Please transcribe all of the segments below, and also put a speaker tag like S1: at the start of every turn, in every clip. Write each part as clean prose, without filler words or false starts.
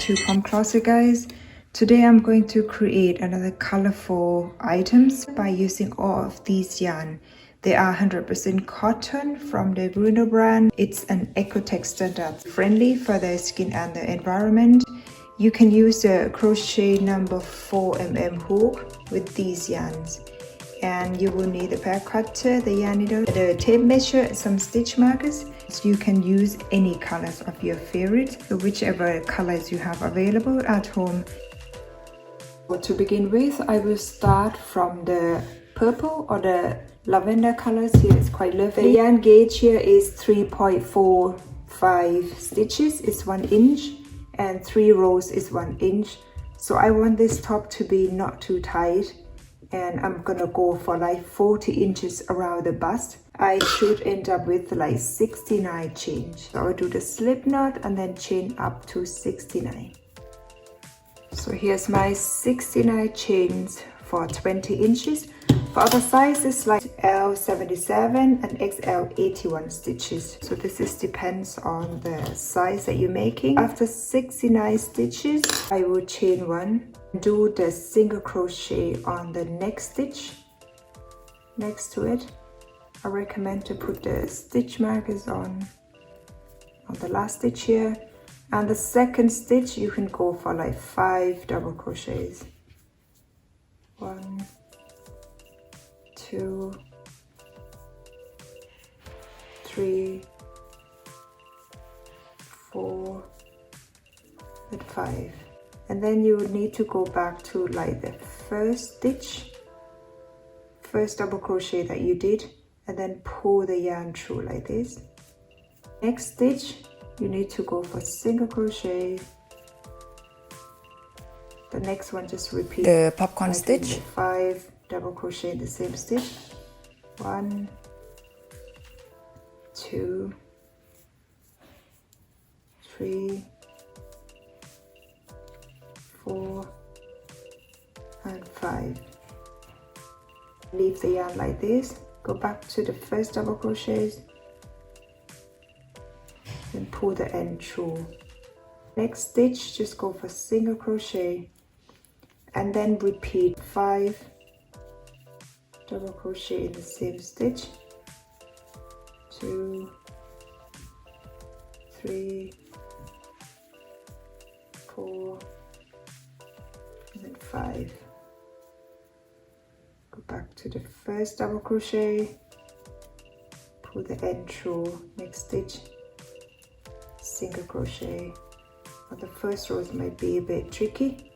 S1: to POMCLOSET, guys. Today I'm going to create another colorful items by using all of these yarn. They are 100% cotton from the gründl brand. It's an eco texture that's friendly for the skin and the environment. You can use the crochet number 4mm hook with these yarns. And you will need the pair cutter, the yarn needle, the tape measure, some stitch markers. So you can use any colors of your favorite, so whichever colors you have available at home. So to begin with, I will start from the purple or the lavender colors. Here it's quite lovely. The yarn gauge here is 3.45 stitches, it's 1 inch, and 3 rows is 1 inch. So I want this top to be not too tight, and I'm gonna go for like 40 inches around the bust. I should end up with like 69 chains. So I'll do the slip knot and then chain up to 69. So here's my 69 chains for 20 inches. For other sizes like L77 and XL81 stitches. So this is depends on the size that you're making. After 69 stitches, I will chain 1. Do the single crochet on the next stitch next to it. I recommend to put the stitch markers on the last stitch here. And the second stitch you can go for like 5 double crochets. 1, 2, 3, 4, and 5. And then you would need to go back to like the first stitch, first double crochet that you did, and then pull the yarn through like this. Next stitch, you need to go for single crochet. The next one, just repeat the popcorn stitch. 5 double crochet in the same stitch. 1, 2, 3, 4, and 5. Leave the yarn like this. Go back to the first double crochets and pull the end through. Next stitch, just go for single crochet and then repeat 5 double crochet in the same stitch. 2, 3, 4, and 5. Go back to the first double crochet, pull the end through. Next stitch, single crochet. But the first rows might be a bit tricky.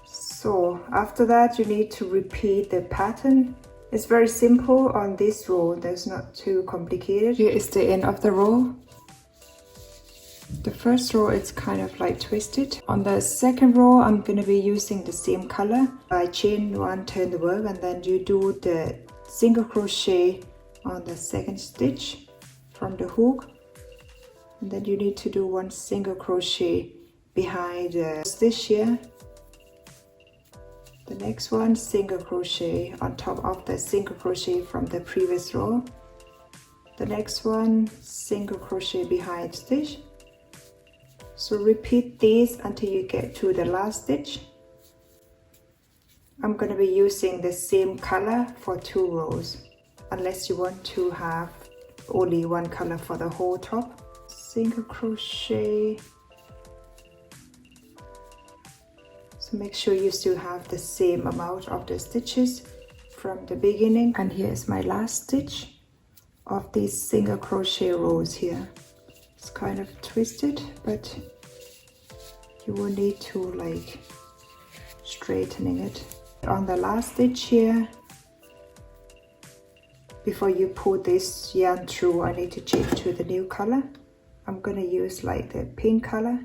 S1: So after that, you need to repeat the pattern. It's very simple on this row. There's not too complicated. Here is the end of the row. The first row it's kind of like twisted. On the second row, I'm going to be using the same color. I chain 1, turn the work, and then you do the single crochet on the second stitch from the hook. And then you need to do 1 single crochet behind the stitch here. The next one, single crochet on top of the single crochet from the previous row. The next one, single crochet behind stitch. So repeat these until you get to the last stitch. I'm going to be using the same color for 2 rows, unless you want to have only 1 color for the whole top. Single crochet. So make sure you still have the same amount of the stitches from the beginning. And here is my last stitch of these single crochet rows here. It's kind of twisted, but you will need to like straightening it. On the last stitch here, before you pull this yarn through, I need to change to the new color. I'm gonna use like the pink color,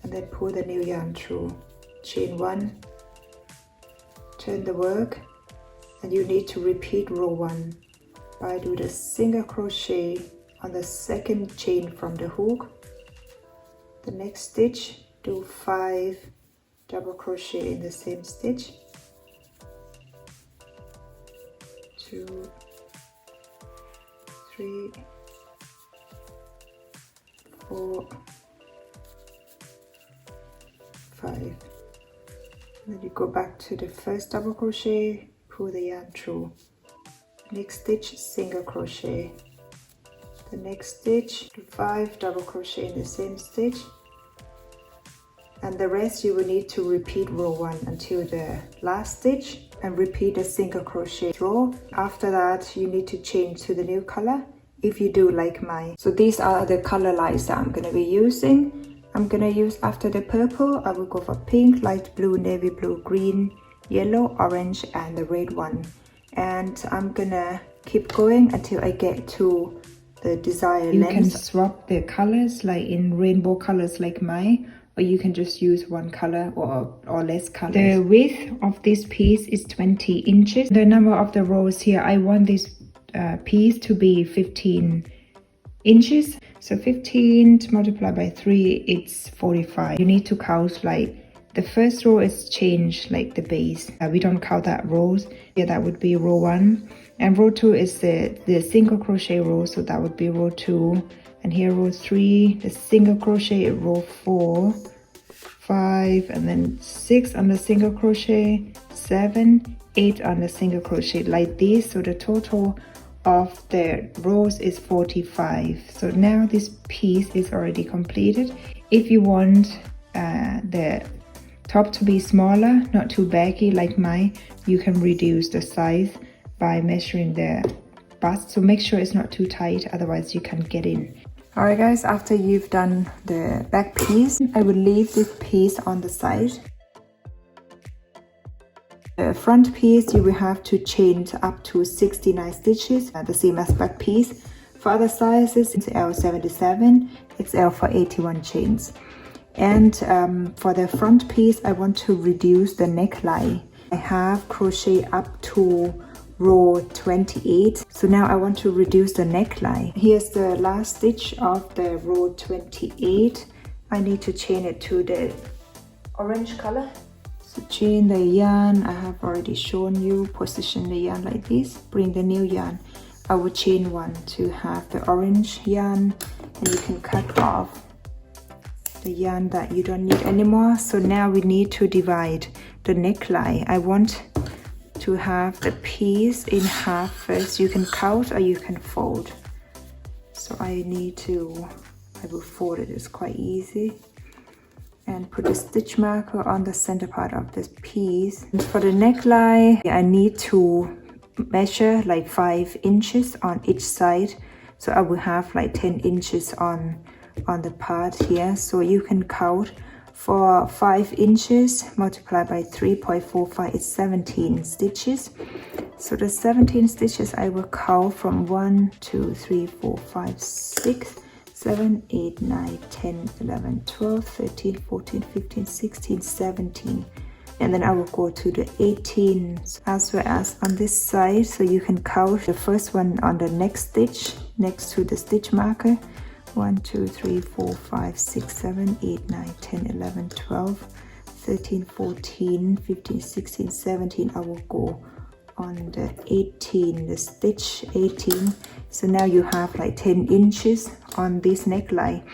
S1: and then pull the new yarn through. Chain 1, turn the work, and you need to repeat row 1 by do the single crochet on the second chain from the hook. The next stitch, do 5 double crochet in the same stitch. 2, 3, 4, 5. Then you go back to the first double crochet, pull the yarn through. Next stitch, single crochet. The next stitch, 5 double crochet in the same stitch. And the rest you will need to repeat row 1 until the last stitch and repeat a single crochet row. After that you need to change to the new color if you do like mine. So these are the color lines that I'm going to be using. I'm going to use after the purple, I will go for pink, light blue, navy blue, green, yellow, orange and the red one. And I'm going to keep going until I get to the desired length. You can swap the colors like in rainbow colors like mine. Or you can just use one color or less colors. The width of this piece is 20 inches. The number of the rows here, I want this piece to be 15 inches. So 15 multiplied by 3, it's 45. You need to count like the first row is change like the base. We don't count that rows. Yeah, that would be row 1. And row 2 is the single crochet row. So that would be row 2. And here row 3, the single crochet, row 4, 5, and then 6 on the single crochet, 7, 8 on the single crochet, like this. So the total of the rows is 45. So now this piece is already completed. If you want the top to be smaller, not too baggy like mine, you can reduce the size by measuring the bust. So make sure it's not too tight, otherwise you can get in. Alright guys, after you've done the back piece, I will leave this piece on the side. The front piece you will have to chain up to 69 stitches, the same as back piece. For other sizes, it's L77, XL for 81 chains. And for the front piece, I want to reduce the neckline. I have crochet up to row 28. So now I want to reduce the neckline. Here's the last stitch of the row 28. I need to chain it to the orange color. So chain the yarn, I have already shown you, position the yarn like this, bring the new yarn. I will chain 1 to have the orange yarn, and you can cut off the yarn that you don't need anymore. So now we need to divide the neckline. I want to have the piece in half first. You can count or you can fold. So I will fold it, it's quite easy. And put a stitch marker on the center part of this piece. And for the neckline, I need to measure like 5 inches on each side. So I will have like 10 inches on the part here. So you can count. For 5 inches multiplied by 3.45 is 17 stitches. So the 17 stitches I will count from 1, 2, 3, 4, 5, 6, 7, 8, 9, 10, 11, 12, 13, 14, 15, 16, 17. And then I will go to the 18 as well as on this side. So you can count the first one on the next stitch next to the stitch marker. 1, 2, 3, 4, 5, 6, 7, 8, 9, 10, 11, 12, 13, 14, 15, 16, 17. I will go on the 18, the stitch 18. So now you have like 10 inches on this neckline.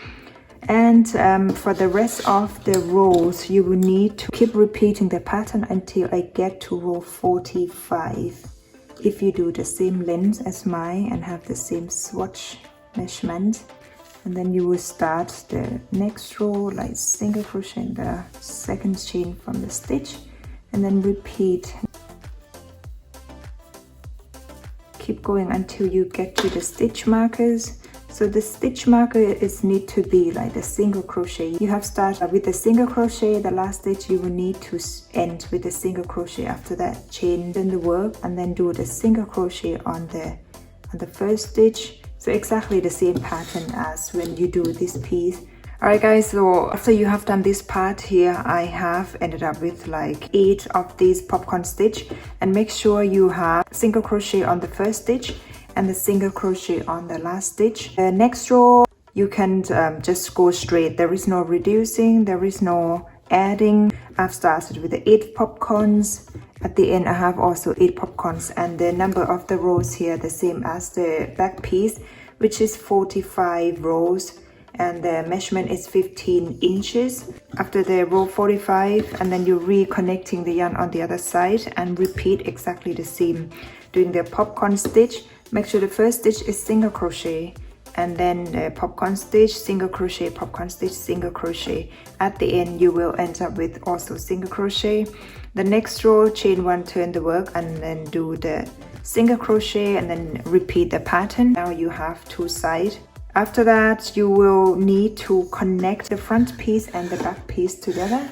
S1: And for the rest of the rows, you will need to keep repeating the pattern until I get to row 45. If you do the same length as mine and have the same swatch measurement, and then you will start the next row like single crochet in the second chain from the stitch, and then repeat. Keep going until you get to the stitch markers. So the stitch marker need to be like the single crochet. You have started with the single crochet, the last stitch you will need to end with the single crochet. After that, chain in the work and then do the single crochet on the first stitch. So exactly the same pattern as when you do this piece. Alright guys, so after you have done this part here, I have ended up with like 8 of these popcorn stitch. And make sure you have single crochet on the first stitch and the single crochet on the last stitch. The next row you can just go straight. There is no reducing, there is no adding. I've started with the 8 popcorns. At the end I have also 8 popcorns, and the number of the rows here the same as the back piece, which is 45 rows. and the measurement is 15 inches. After the row 45, and then you're reconnecting the yarn on the other side and repeat exactly the same. Doing the popcorn stitch, make sure the first stitch is single crochet, and then the popcorn stitch, single crochet, popcorn stitch, single crochet. At the end you will end up with also single crochet. The next row, chain 1, turn the work, and then do the single crochet, and then repeat the pattern. Now you have 2 sides. After that you will need to connect the front piece and the back piece together.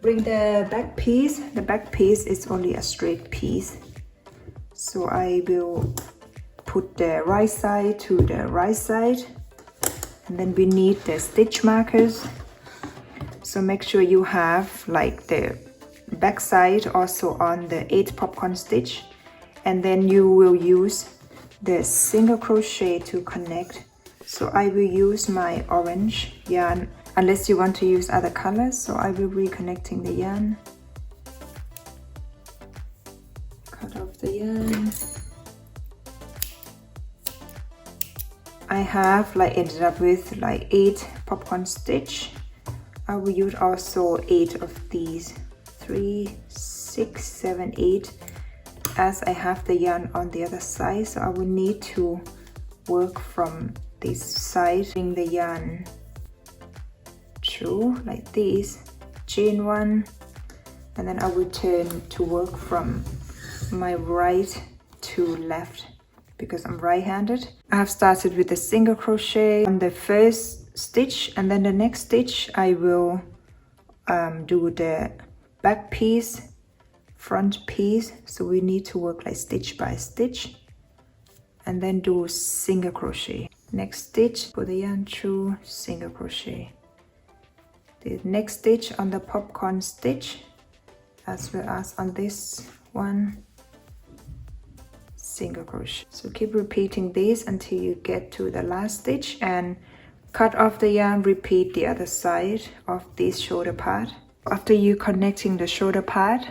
S1: Bring the back piece. The back piece is only a straight piece, so I will put the right side to the right side, and then we need the stitch markers. So make sure you have like the back side also on the 8 popcorn stitch, and then you will use the single crochet to connect. So I will use my orange yarn, unless you want to use other colors. So I will be reconnecting the yarn, cut off the yarn. I have like ended up with like 8 popcorn stitch. I will use also 8 of these, 3, 6, 7, 8, as I have the yarn on the other side. So I will need to work from this side, bring the yarn through like this, chain 1, and then I will turn to work from my right to left, because I'm right-handed. I have started with a single crochet on the first stitch, and then the next stitch I will do the back piece, front piece. So we need to work like stitch by stitch, and then do single crochet. Next stitch, put the yarn through, single crochet. The next stitch on the popcorn stitch, as well as on this one, single crochet. So keep repeating this until you get to the last stitch, and cut off the yarn, repeat the other side of this shoulder part. After you connecting the shoulder part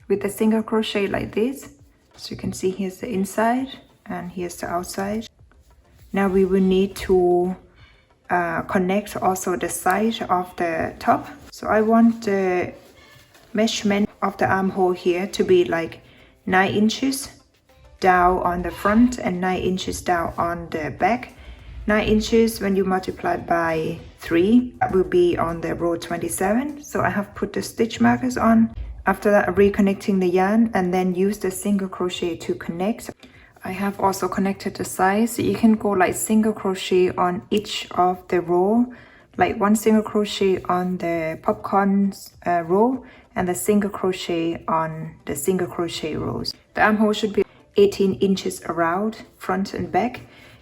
S1: with a single crochet like this, so you can see here's the inside and here's the outside. Now we will need to connect also the side of the top. So I want the measurement of the armhole here to be like 9 inches down on the front and 9 inches down on the back. 9 inches when you multiply by 3, that will be on the row 27. So I have put the stitch markers on. After that, reconnecting the yarn, and then use the single crochet to connect. I have also connected the sides, so you can go like single crochet on each of the row, like 1 single crochet on the popcorn row, and the single crochet on the single crochet rows. The armhole should be 18 inches around, front and back.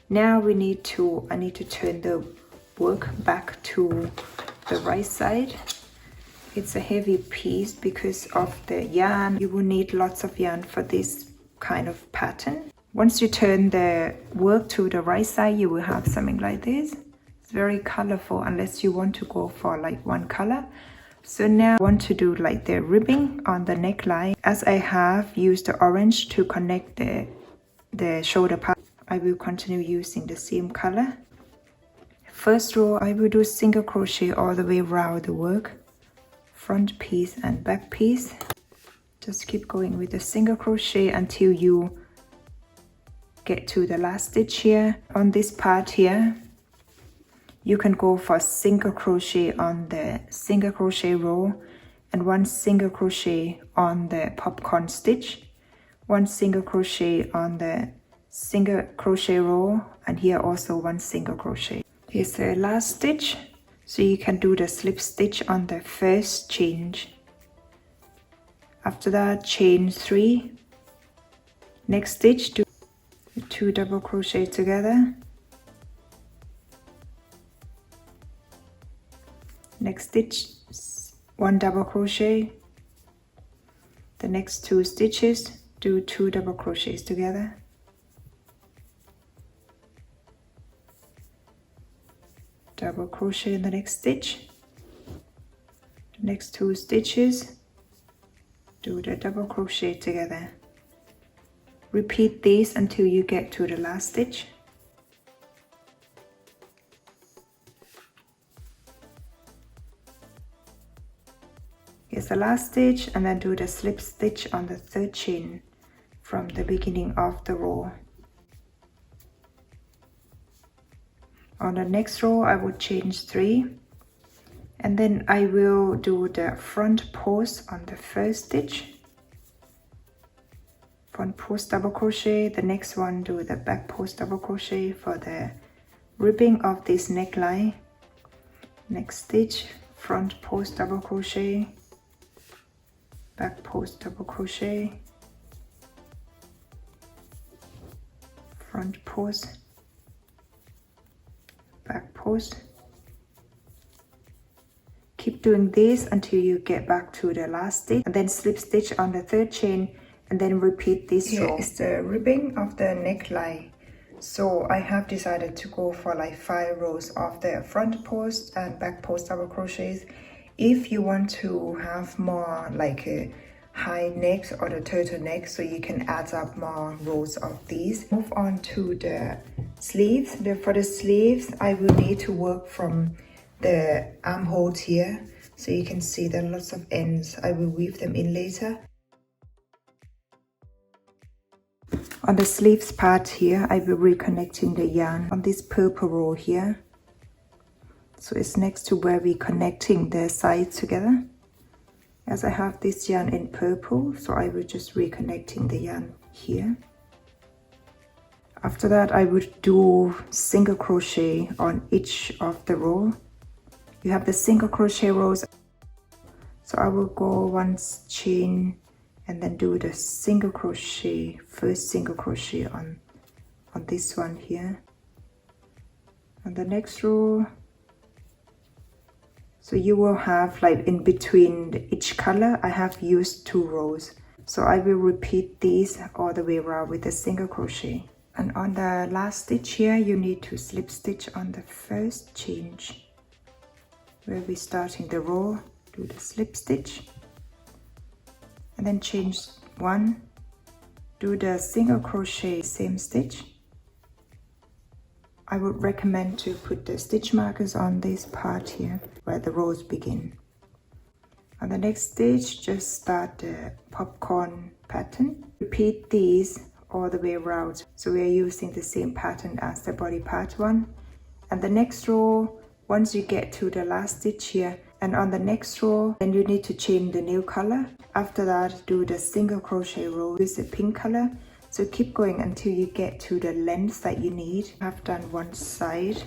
S1: Now I need to turn the work back to the right side. It's a heavy piece because of the yarn. You will need lots of yarn for this kind of pattern. Once you turn the work to the right side, you will have something like this. It's very colorful, unless you want to go for like one color. So now I want to do like the ribbing on the neckline. As I have used the orange to connect the shoulder part, I will continue using the same color. First row, I will do single crochet all the way around the work, front piece and back piece. Just keep going with the single crochet until you get to the last stitch here. On this part here, you can go for single crochet on the single crochet row, and 1 single crochet on the popcorn stitch, 1 single crochet on the single crochet row, and here also 1 single crochet. Here's the last stitch, so you can do the slip stitch on the first chain. After that, chain 3. Next stitch, do 2 double crochet together. Next stitch, 1 double crochet. The next 2 stitches, do 2 double crochets together. Double crochet in the next stitch. The next 2 stitches, do the double crochet together. Repeat this until you get to the last stitch. the last stitch and then do the slip stitch on the third chain from the beginning of the row. On the next row I will change 3, and then I will do the front post on the first stitch, front post double crochet. The next one do the back post double crochet for the ribbing of this neckline. Next stitch, front post double crochet, back post double crochet, front post, back post. Keep doing this until you get back to the last stitch, and then slip stitch on the third chain and then repeat this row. Here is the ribbing of the neckline. So I have decided to go for like 5 rows of the front post and back post double crochets. If you want to have more like a high neck or the turtleneck, so you can add up more rows of these. Move on to the sleeves. For the sleeves, I will need to work from the armhole here, so you can see there are lots of ends. I will weave them in later. On the sleeves part here, I will be reconnecting the yarn on this purple row here. So it's next to where we're connecting the sides together. As I have this yarn in purple, so I will just reconnecting the yarn here. After that, I would do single crochet on each of the row. You have the single crochet rows. So I will go 1 chain and then do the single crochet, first single crochet on this one here. On the next row, so you will have like in between each color, I have used 2 rows. So I will repeat these all the way around with a single crochet. And on the last stitch here, you need to slip stitch on the first chain where we're starting the row. Do the slip stitch and then change 1, do the single crochet, same stitch. I would recommend to put the stitch markers on this part here where the rows begin. On the next stitch, just start the popcorn pattern. Repeat these all the way around, so we are using the same pattern as the body part 1. And the next row, once you get to the last stitch here, and on the next row, then you need to change the new color. After that, do the single crochet row with the pink color. So keep going until you get to the length that you need. I've done one side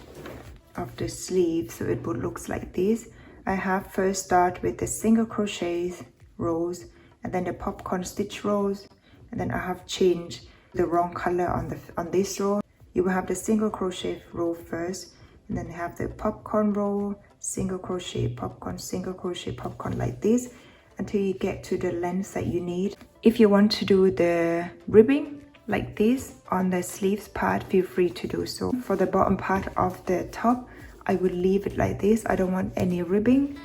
S1: of the sleeve, so it would look like this. I have first start with the single crochet rows and then the popcorn stitch rows, and then I have changed the wrong color on this row. You will have the single crochet row first, and then have the popcorn row, single crochet, popcorn, single crochet, popcorn, like this until you get to the length that you need. If you want to do the ribbing like this on the sleeves part, feel free to do so. For the bottom part of the top, I will leave it like this. I don't want any ribbing.